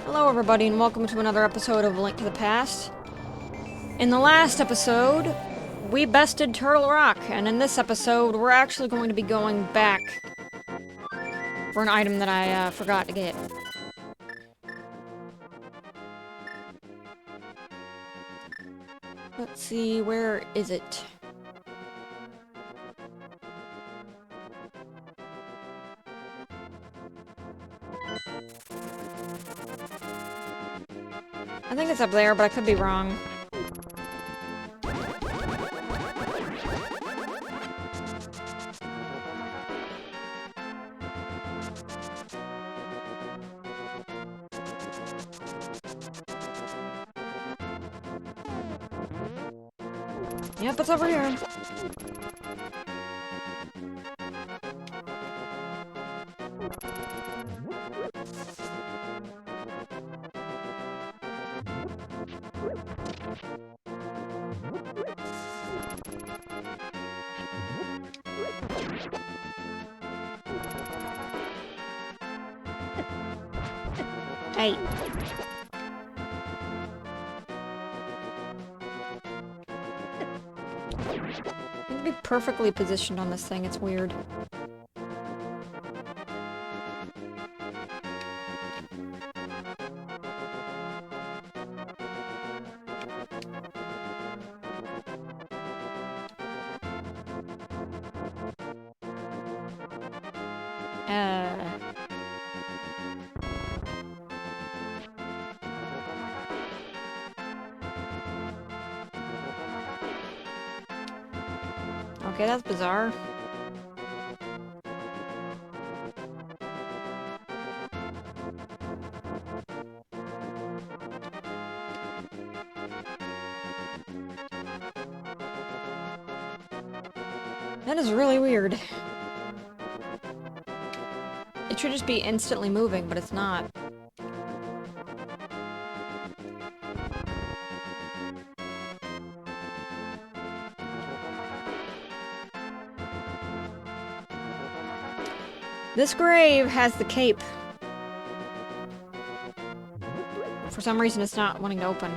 Hello everybody and welcome to another episode of Link to the Past. In the last episode, we bested Turtle Rock, and in this episode, we're actually going to be going back for an item that I forgot to get. Let's see, where is it? I think it's up there, but I could be wrong. Yep, it's over here. Hey. I'd be perfectly positioned on this thing, it's weird. Okay, that's bizarre. That is really weird. It should just be instantly moving, but it's not. This grave has the cape. For some reason, it's not wanting to open.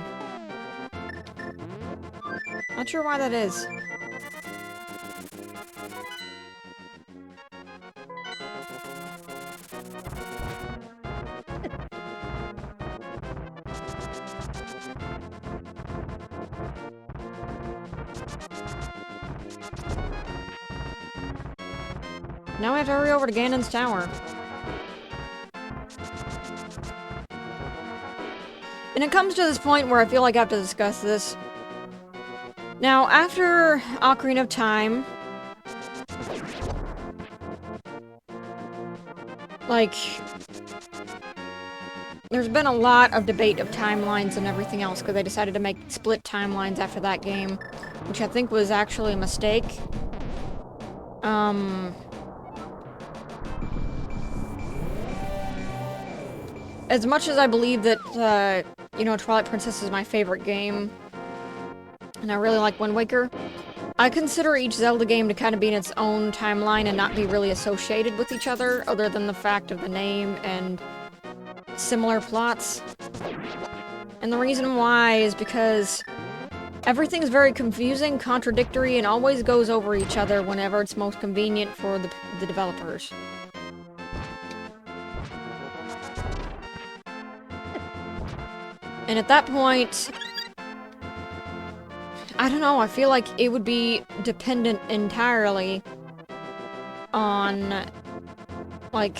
Not sure why that is. Now we have to hurry over to Ganon's tower. And it comes to this point where I feel like I have to discuss this. Now, after Ocarina of Time, like, there's been a lot of debate of timelines and everything else, because they decided to make split timelines after that game, which I think was actually a mistake. As much as I believe that, you know, Twilight Princess is my favorite game, and I really like Wind Waker, I consider each Zelda game to kind of be in its own timeline and not be really associated with each other, other than the fact of the name and similar plots. And the reason why is because everything's very confusing, contradictory, and always goes over each other whenever it's most convenient for the developers. And at that point, I don't know, I feel like it would be dependent entirely on, like,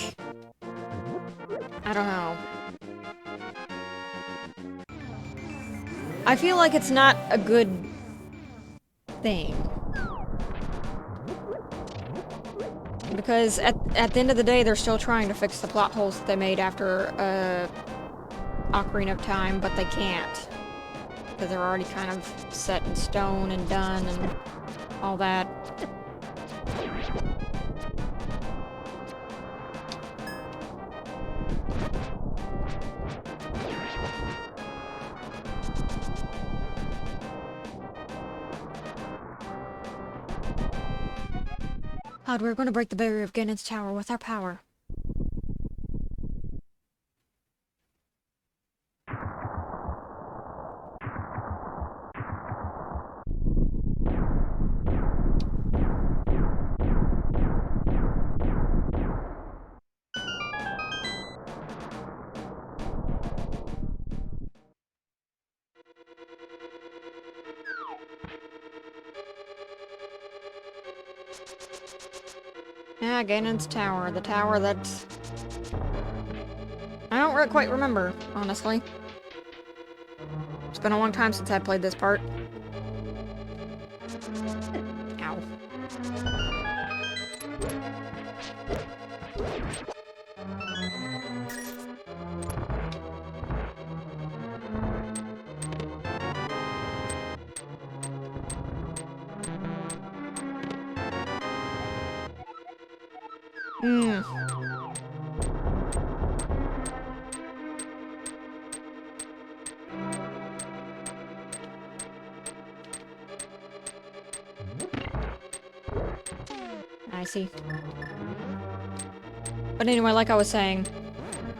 I don't know. I feel like it's not a good thing. Because at the end of the day, they're still trying to fix the plot holes that they made after, Ocarina of Time, but they can't. Because they're already kind of set in stone and done and all that. How'd we're going to break the barrier of Ganon's tower with our power. Yeah, Ganon's tower. The tower that... I don't quite remember, honestly. It's been a long time since I played this part. Ow. Hmm. I see. But anyway, like I was saying,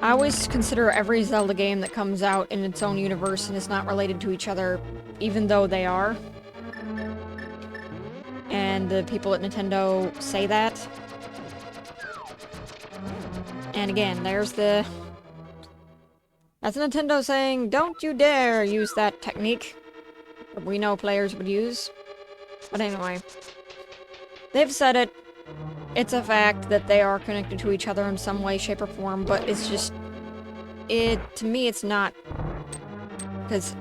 I always consider every Zelda game that comes out in its own universe and is not related to each other, even though they are. And the people at Nintendo say that. And again, there's the... That's Nintendo saying, don't you dare use that technique that we know players would use. But anyway, they've said it. It's a fact that they are connected to each other in some way, shape, or form, but it's just... to me, it's not. Because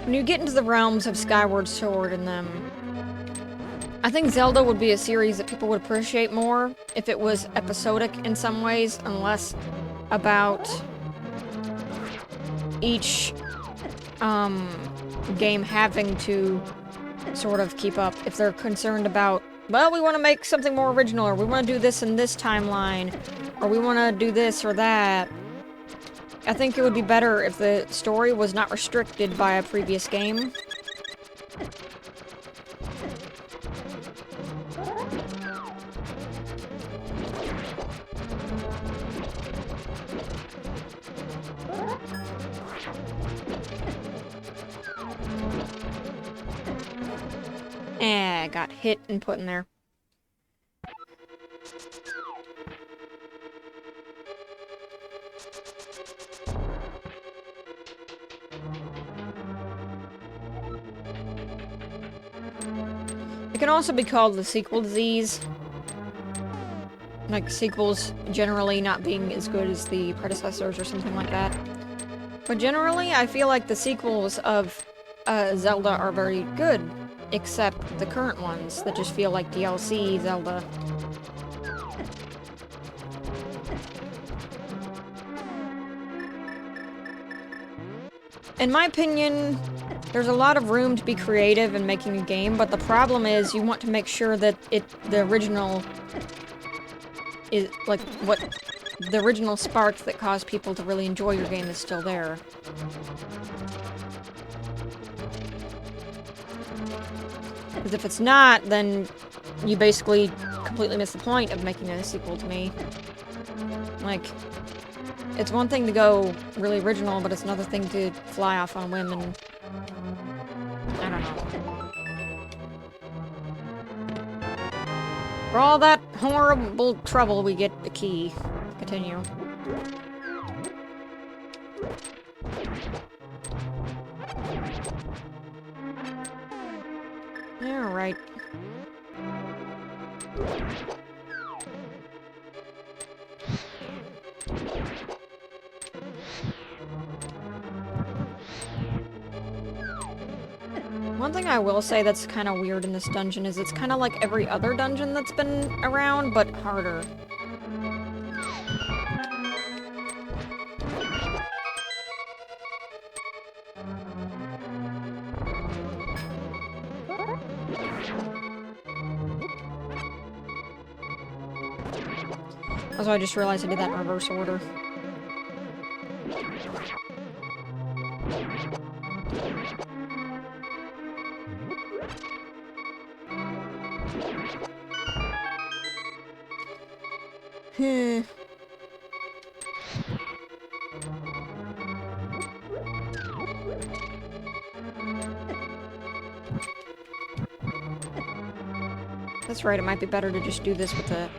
when you get into the realms of Skyward Sword and them, I think Zelda would be a series that people would appreciate more if it was episodic in some ways, and less about each game having to sort of keep up. If they're concerned about, well, we want to make something more original, or we want to do this in this timeline, or we want to do this or that. I think it would be better if the story was not restricted by a previous game. Got hit and put in there. It can also be called the sequel disease. Like, sequels generally not being as good as the predecessors or something like that. But generally, I feel like the sequels of Zelda are very good, except the current ones that just feel like DLC Zelda. In my opinion, there's a lot of room to be creative in making a game, but the problem is you want to make sure that the original is, like, what the original spark that caused people to really enjoy your game is still there. Because if it's not, then you basically completely miss the point of making a sequel to me. Like, it's one thing to go really original, but it's another thing to fly off on a whim and... I don't know. For all that horrible trouble, we get the key. Continue. Alright. One thing I will say that's kind of weird in this dungeon is it's kind of like every other dungeon that's been around, but harder. Also, I just realized I did that in reverse order. That's right, it might be better to just do this with the...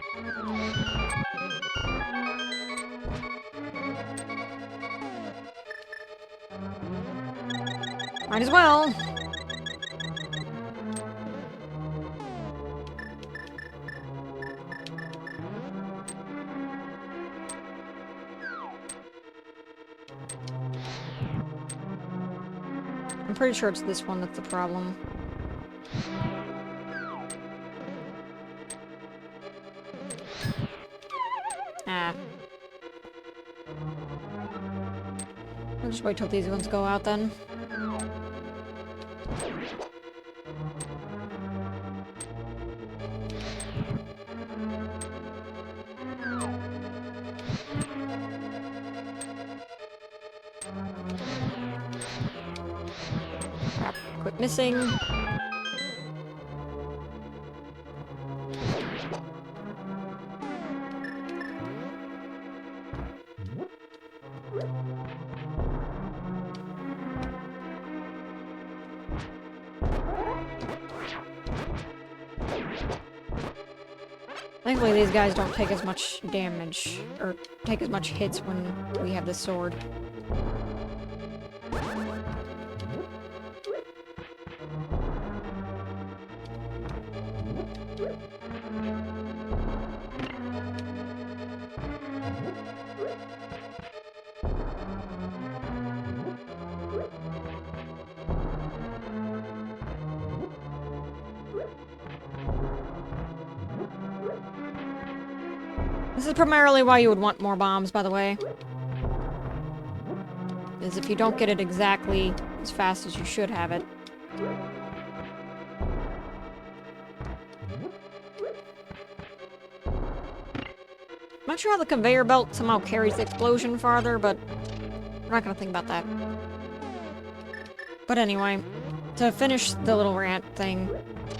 Might as well. I'm pretty sure it's this one that's the problem. Ah. I'll just wait till these ones go out then. Crap, quit missing. Thankfully, these guys don't take as much damage, or take as much hits when we have this sword. This is primarily why you would want more bombs, by the way. Is if you don't get it exactly as fast as you should have it. I'm not sure how the conveyor belt somehow carries the explosion farther, but we're not gonna think about that. But anyway, to finish the little rant thing,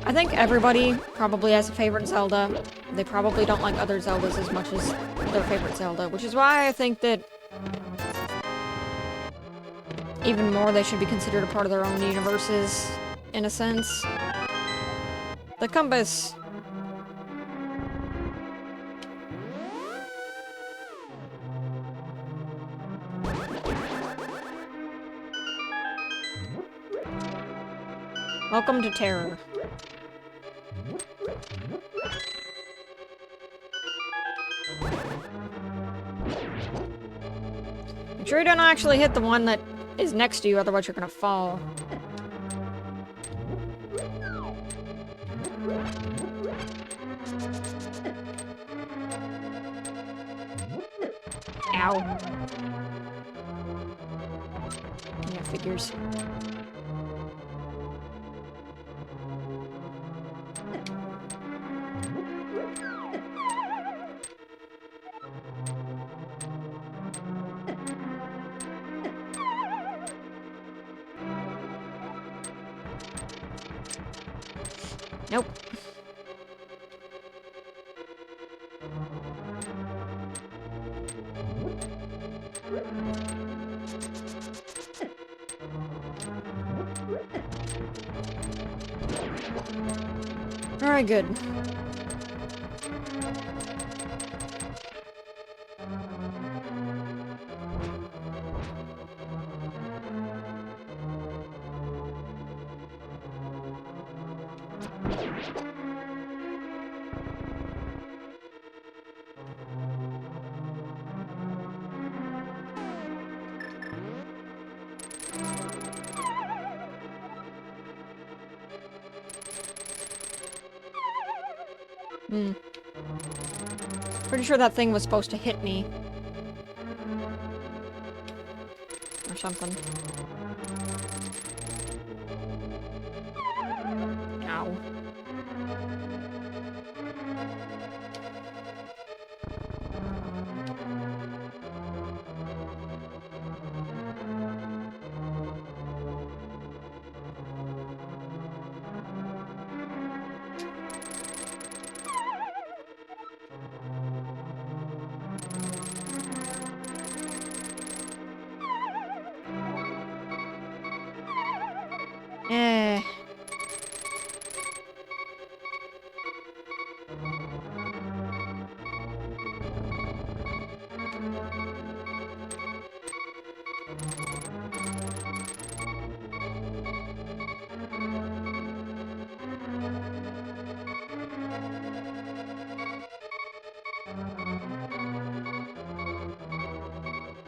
I think everybody probably has a favorite Zelda. They probably don't like other Zeldas as much as their favorite Zelda, which is why I think that even more they should be considered a part of their own universes, in a sense. The compass. Welcome to Terror. Make sure you don't actually hit the one that is next to you, otherwise you're gonna fall. Ow. Yeah, figures. Nope. Alright, good. Pretty sure that thing was supposed to hit me. Or something. Ow. Eh.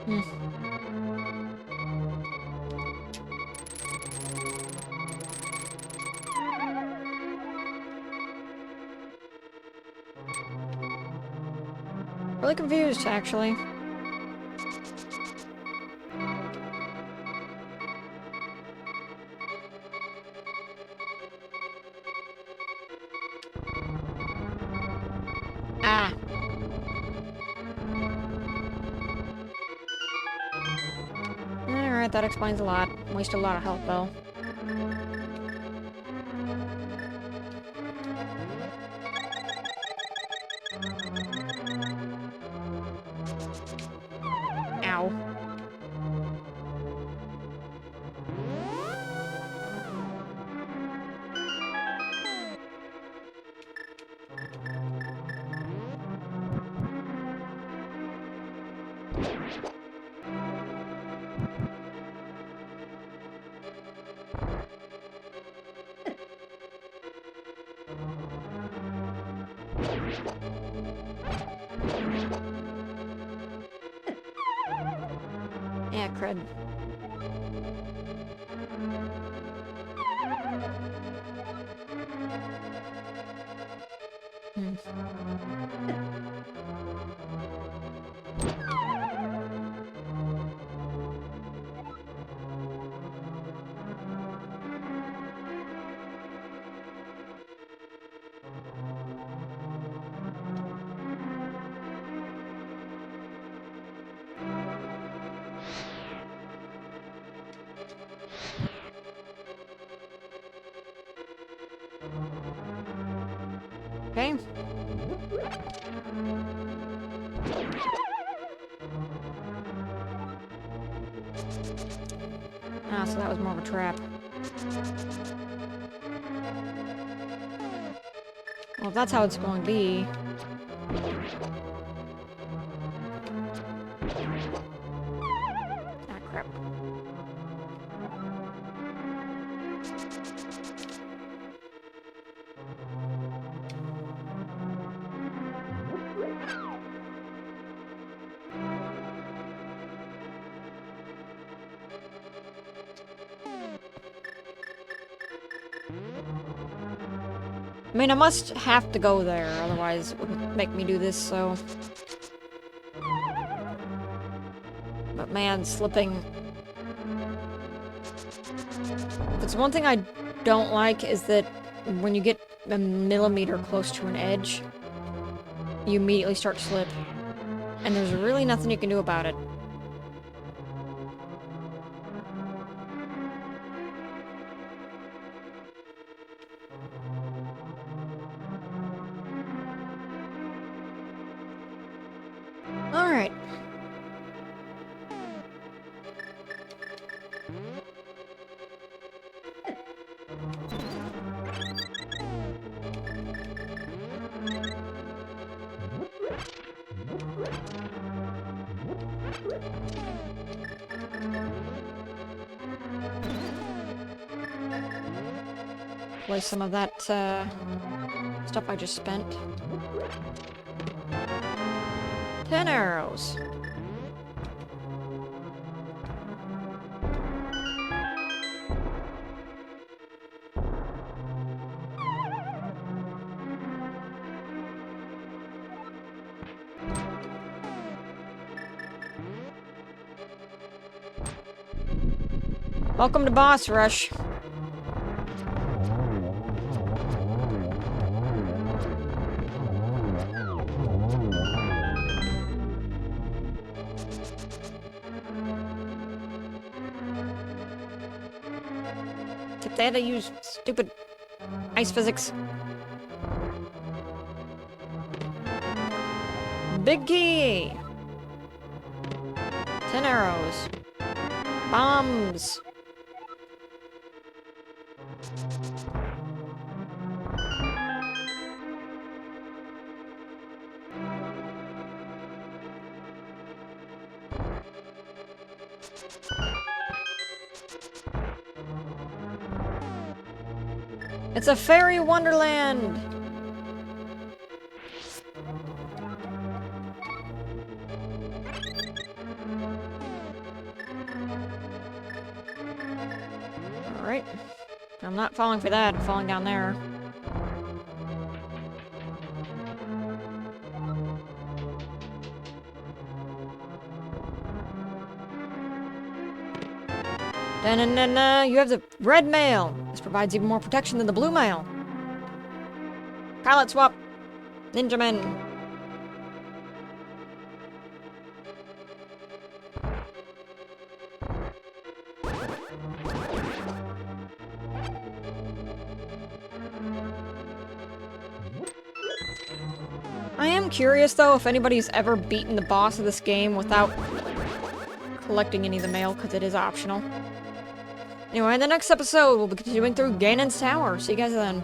Hmm. Really confused, actually. Ah. Alright, that explains a lot. Wasted a lot of health, though. Ow. Yeah, crud. Okay. Ah, so that was more of a trap. Well, if that's how it's going to be... Ah, crap. I mean, I must have to go there, otherwise it wouldn't make me do this, so... But man, slipping... If it's one thing I don't like, is that when you get a millimeter close to an edge, you immediately start to slip. And there's really nothing you can do about it. Alright. Play some of that, stuff I just spent. 10 arrows. Welcome to Boss Rush. Except they had to use stupid ice physics. Big key! 10 arrows. Bombs! It's a fairy wonderland! Alright. I'm not falling for that, I'm falling down there. Da-na-na-na, you have the red mail. This provides even more protection than the blue mail. Pilot swap. Ninja men. I am curious, though, if anybody's ever beaten the boss of this game without collecting any of the mail, because it is optional. Anyway, in the next episode, we'll be continuing through Ganon's Tower. See you guys then.